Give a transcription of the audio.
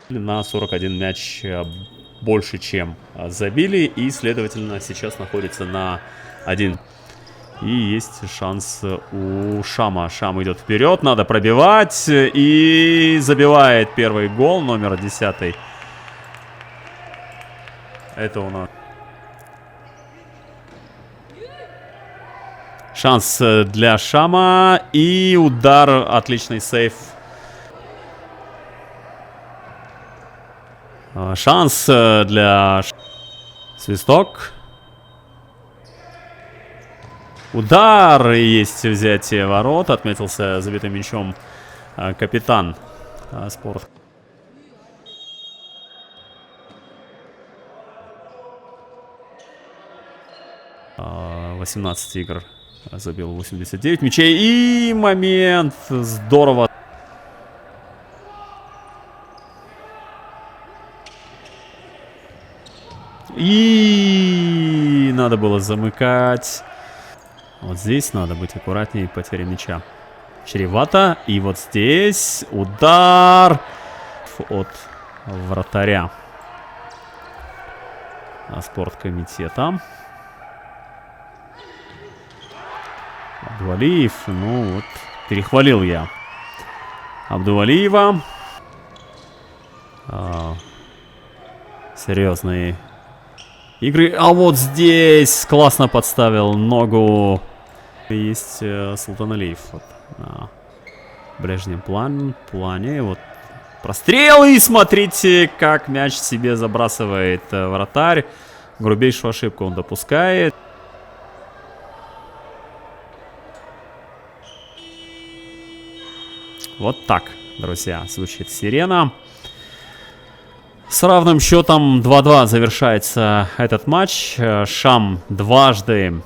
На 41 мяч больше, чем забили. И, следовательно, сейчас находится на 1. И есть шанс у Шама. Шам идет вперед, надо пробивать. И забивает первый гол, номер 10. Это у нас шанс для Шама. И удар, отличный сейв. Шанс для свисток. Удар, и есть взятие ворот. Отметился забитым мячом капитан спорт. А, 18 игр забил 89 мячей. И момент. Здорово. И надо было замыкать. Вот здесь надо быть аккуратнее, потеря мяча. Чревато. И вот здесь удар от вратаря спорткомитета. Абдувалиев. Ну вот, перехвалил я Абдувалиева. Серьезные игры. А вот здесь классно подставил ногу. Есть Султаналиев вот, на ближнем плане. Вот прострел. И смотрите, как мяч себе забрасывает вратарь. Грубейшую ошибку он допускает. Вот так, друзья, звучит сирена. С равным счетом 2-2 завершается этот матч. Шам дважды